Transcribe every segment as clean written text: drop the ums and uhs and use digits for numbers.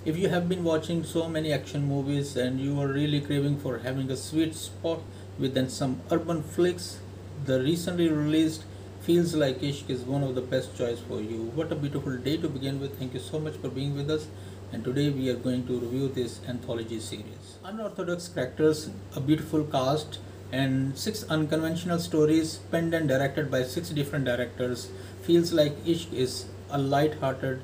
If you have been watching so many action movies and you are really craving for having a sweet spot within some urban flicks, the recently released Feels Like Ishq is one of the best choice for you. What a beautiful day to begin with. Thank you so much for being with us. And today we are going to review this anthology series. Unorthodox characters, a beautiful cast, and six unconventional stories penned and directed by six different directors. Feels Like Ishq is a light-hearted,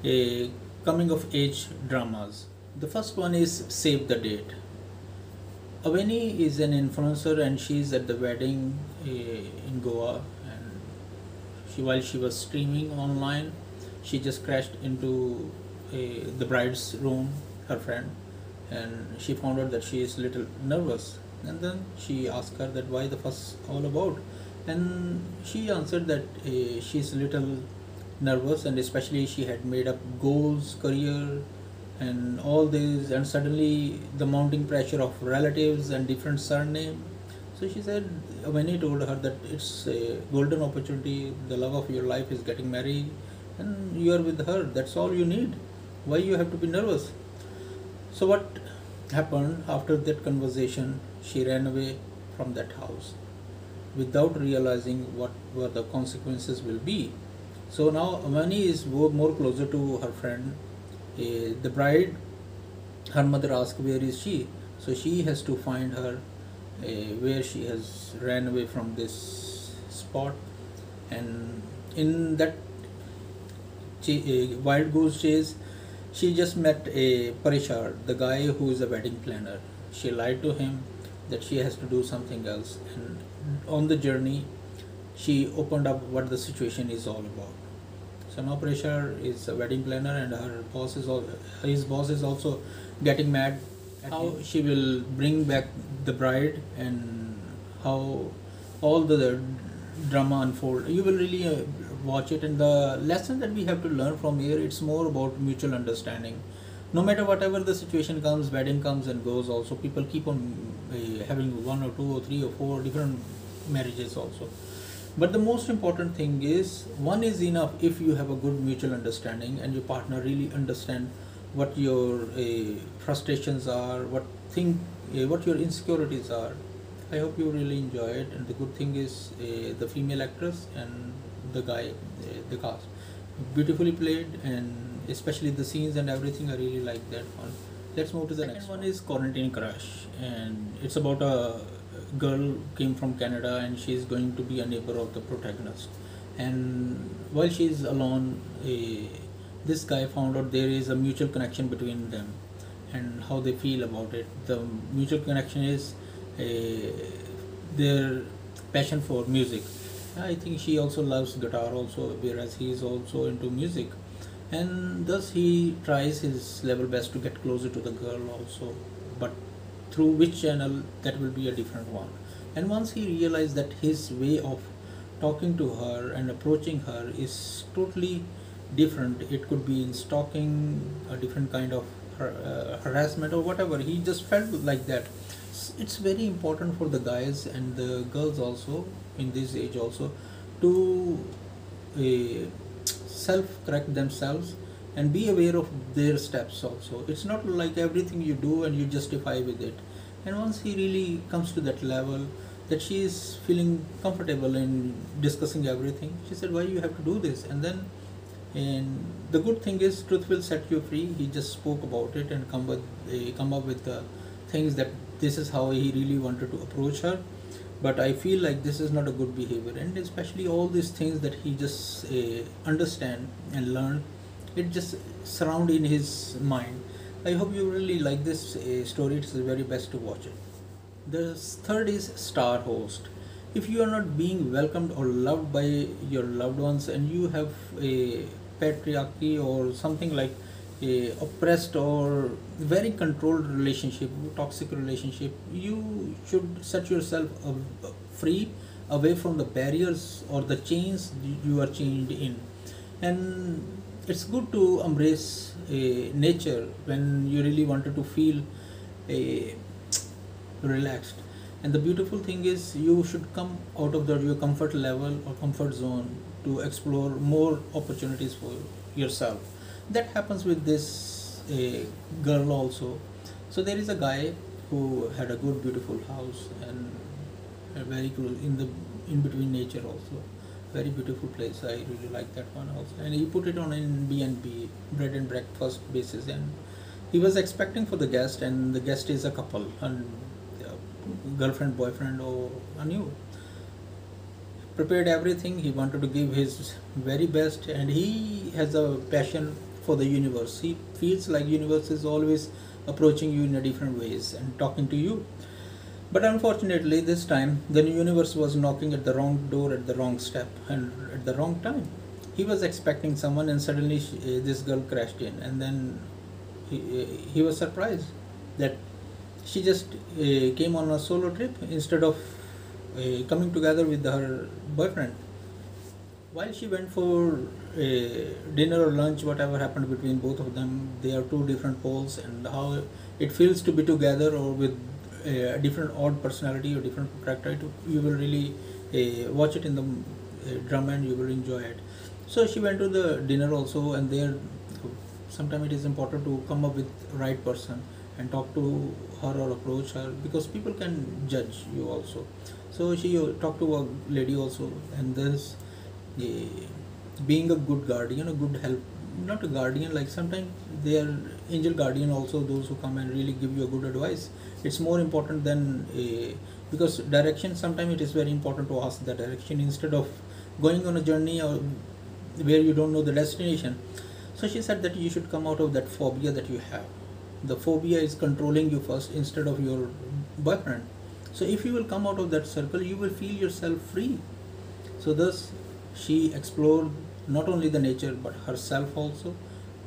a coming of age dramas. The first one is Save the Date. Avani is an influencer and she's at the wedding in Goa, and while she was streaming online, she just crashed into the bride's room, her friend, and she found out that she is little nervous. And then she asked her that why the fuss all about, and she answered that she's little nervous, and especially she had made up goals, career, and all this, and suddenly the mounting pressure of relatives and different surname. So she said, when he told her that it's a golden opportunity, the love of your life is getting married, and you are with her. That's all you need. Why you have to be nervous? So what happened after that conversation? She ran away from that house without realizing what were the consequences will be. So now Amani is more closer to her friend. The bride, her mother asked where is she, so she has to find her where she has ran away from this spot. And in that wild goose chase, she just met a Parishar, the guy who is a wedding planner. She lied to him that she has to do something else, and on the journey she opened up what the situation is all about. So now Prashar is a wedding planner, and her boss is his boss is also getting mad at how she will bring back the bride, and how all the drama unfold. You will really watch it, and the lesson that we have to learn from here, it's more about mutual understanding. No matter whatever the situation comes, wedding comes and goes. Also, people keep on having one or two or three or four different marriages also. But the most important thing is, one is enough if you have a good mutual understanding and your partner really understand what your frustrations are, what your insecurities are. I hope you really enjoy it. And the good thing is the female actress and the guy, the cast, beautifully played, and especially the scenes and everything. I really like that one. Let's move to the next one. Is Quarantine Crush, and it's about a girl came from Canada, and she's going to be a neighbor of the protagonist. And while she's alone, this guy found out there is a mutual connection between them, and how they feel about it. The mutual connection is their passion for music. I think she also loves guitar also, whereas he is also into music, and thus he tries his level best to get closer to the girl also. But through which channel, that will be a different one. And once he realized that his way of talking to her and approaching her is totally different, it could be in stalking, a different kind of harassment or whatever, he just felt like that. It's very important for the guys and the girls also in this age also to self correct themselves and be aware of their steps also. It's not like everything you do and you justify with it. And once he really comes to that level that she is feeling comfortable in discussing everything, she said, why you have to do this? And then, and the good thing is, truth will set you free. He just spoke about it and come up with the things that this is how he really wanted to approach her. But I feel like this is not a good behavior, and especially all these things that he just understand and learn, it just surround in his mind. I hope you really like this story. It's the very best to watch it. The third is Star Host. If you are not being welcomed or loved by your loved ones, and you have a patriarchy or something like a oppressed or very controlled relationship, toxic relationship, you should set yourself free, away from the barriers or the chains you are chained in. And it's good to embrace nature when you really wanted to feel relaxed. And the beautiful thing is, you should come out of your comfort level or comfort zone to explore more opportunities for yourself. That happens with this a girl also. So there is a guy who had a good beautiful house and a very close in between nature also, very beautiful place. I really like that one also, and he put it on in B&B, bread and breakfast basis, and he was expecting for the guest, and the guest is a couple and girlfriend boyfriend or a new, prepared everything. He wanted to give his very best, and he has a passion for the universe. He feels like universe is always approaching you in a different ways and talking to you. But unfortunately, this time the universe was knocking at the wrong door at the wrong step and at the wrong time. He was expecting someone, and suddenly this girl crashed in, and then he was surprised that she just came on a solo trip instead of coming together with her boyfriend. While she went for dinner or lunch, whatever happened between both of them, they are two different poles, and how it feels to be together or with a different odd personality or different character, you will really watch it in the drama and you will enjoy it. So she went to the dinner also, and there sometimes it is important to come up with right person and talk to her or approach her, because people can judge you also. So she talked to a lady also, and this uh, being a good guardian, a good help, not a guardian, like sometimes they are angel guardian also, those who come and really give you a good advice. It's more important than because direction, sometimes it is very important to ask the direction instead of going on a journey or where you don't know the destination. So she said that you should come out of that phobia that you have. The phobia is controlling you first instead of your boyfriend. So if you will come out of that circle, you will feel yourself free. So thus she explored not only the nature but herself also,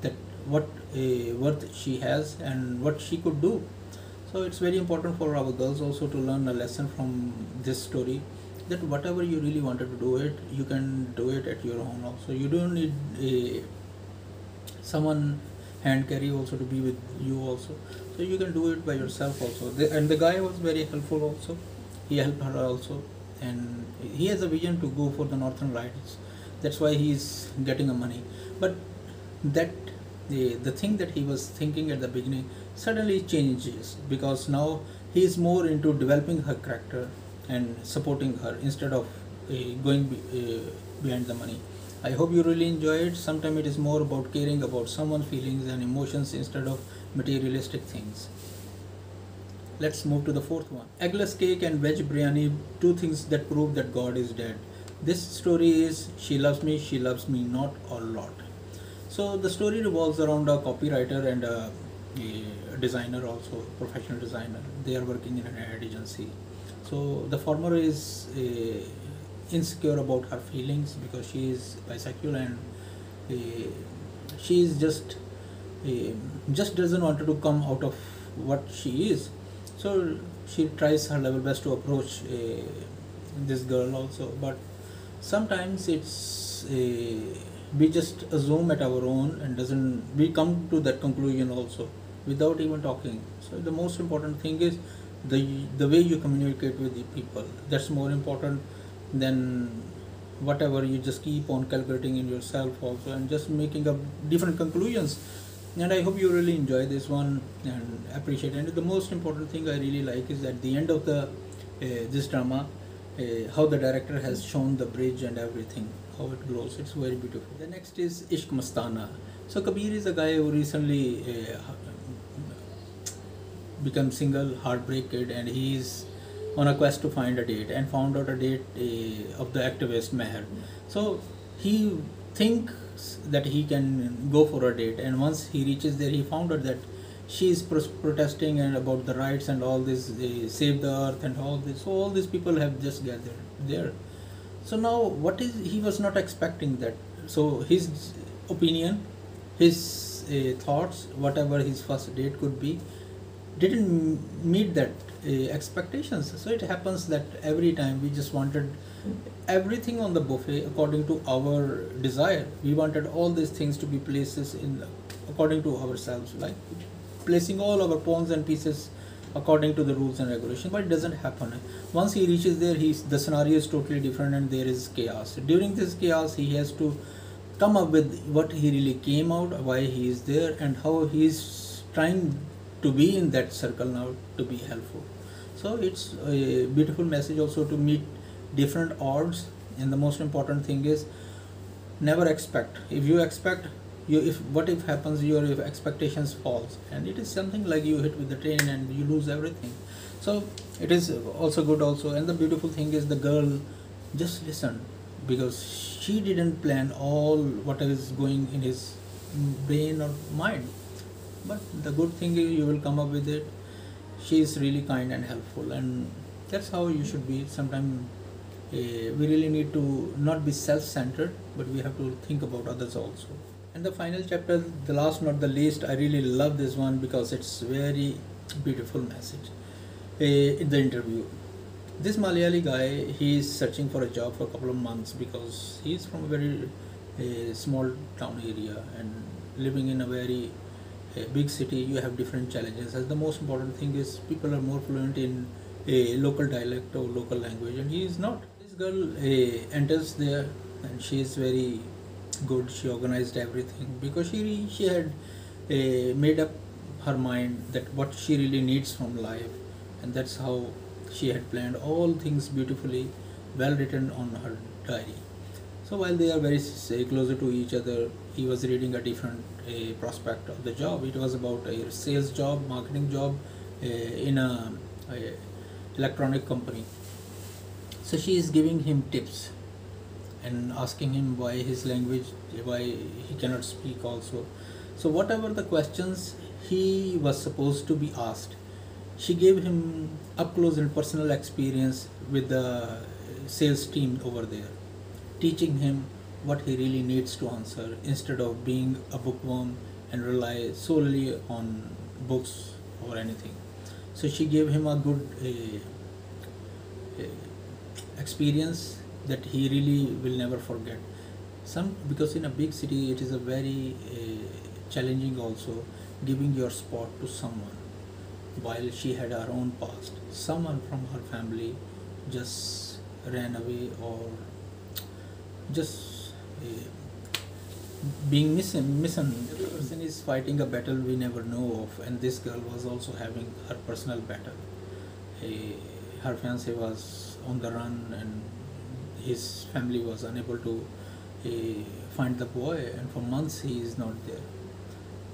that what worth she has and what she could do. So it's very important for our girls also to learn a lesson from this story, that whatever you really wanted to do it, you can do it at your own also. You don't need someone hand carry also to be with you also. So you can do it by yourself also. And the guy was very helpful also. He helped her also, and he has a vision to go for the Northern Lights. That's why he is getting a money. But that the thing that he was thinking at the beginning suddenly changes, because now he is more into developing her character and supporting her instead of going behind the money. I hope you really enjoy it. Sometimes it is more about caring about someone's feelings and emotions instead of materialistic things. Let's move to the fourth one. Eggless cake and veg biryani, two things that prove that God is dead. This story is She Loves Me Not a Lot. So the story revolves around a copywriter and a designer also, professional designer. They are working in an ad agency. So the former is insecure about her feelings because she is bisexual, and she is just doesn't want to come out of what she is. So she tries her level best to approach this girl also, but sometimes it's we just assume at our own and doesn't we come to that conclusion also without even talking. So the most important thing is the way you communicate with the people. That's more important than whatever you just keep on calculating in yourself also and just making up different conclusions. And I hope you really enjoy this one and appreciate it. And the most important thing I really like is at the end of the this drama, how the director has shown the bridge and everything, how it grows. It's very beautiful. The next is Ishq Mastana. So Kabir is a guy who recently become single, heartbreak kid, and he's on a quest to find a date and found out a date of the activist Meher. So he thinks that he can go for a date, and once he reaches there, he found out that she is protesting and about the rights and all this, save the earth and all this. So all these people have just gathered there. So now what is he was not expecting that. So his opinion, his thoughts, whatever his first date could be, didn't meet that expectations. So it happens that every time we just wanted everything on the buffet according to our desire. We wanted all these things to be places in according to ourselves, like placing all our pawns and pieces according to the rules and regulations. But it doesn't happen. Once he reaches there, the scenario is totally different and there is chaos. During this chaos, he has to come up with what he really came out, why he is there, and how he is trying to be in that circle now to be helpful. So it's a beautiful message also to meet different odds, and the most important thing is never expect. If you expect, you if what if happens, your if expectations falls, and it is something like you hit with the train and you lose everything. So it is also good also, and the beautiful thing is the girl just listened, because she didn't plan all what is going in his brain or mind. But the good thing is you will come up with it. She is really kind and helpful, and that's how you should be. Sometimes we really need to not be self-centered, but we have to think about others also. And the final chapter, the last not the least, I really love this one because it's very beautiful message. In the interview, this Malayali guy, he is searching for a job for a couple of months because he is from a very small town area, and living in a very big city, you have different challenges. As the most important thing is people are more fluent in a local dialect or local language, and he is not. This girl enters there, and she is very good. She organized everything because she had made up her mind that what she really needs from life, and that's how she had planned all things beautifully, well written on her diary. So while they are very say, closer to each other, he was reading a different prospect of the job. It was about a sales job, marketing job in a electronic company. So she is giving him tips and asking him why his language, why he cannot speak also. So whatever the questions he was supposed to be asked, she gave him up close and personal experience with the sales team over there, teaching him what he really needs to answer instead of being a bookworm and rely solely on books or anything. So she gave him a good experience that he really will never forget. Some because in a big city it is a very challenging also giving your spot to someone, while she had her own past. Someone from her family just ran away, or just being misunderstood. The person is fighting a battle we never know of, and this girl was also having her personal battle. Her fiance was on the run, and his family was unable to find the boy, and for months he is not there.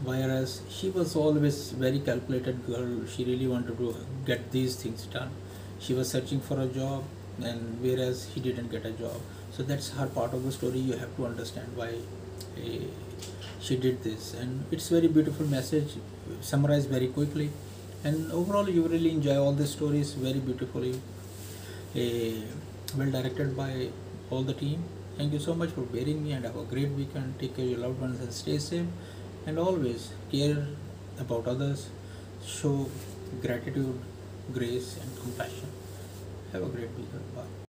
Whereas she was always very calculated girl. She really wanted to get these things done. She was searching for a job, and whereas he didn't get a job. So that's her part of the story. You have to understand why she did this, and it's very beautiful message summarized very quickly. And overall you really enjoy all the stories very beautifully, well directed by all the team. Thank you so much for bearing me, and have a great weekend. Take care of your loved ones and stay safe, and always care about others. Show gratitude, grace and compassion. Have a great weekend. Bye.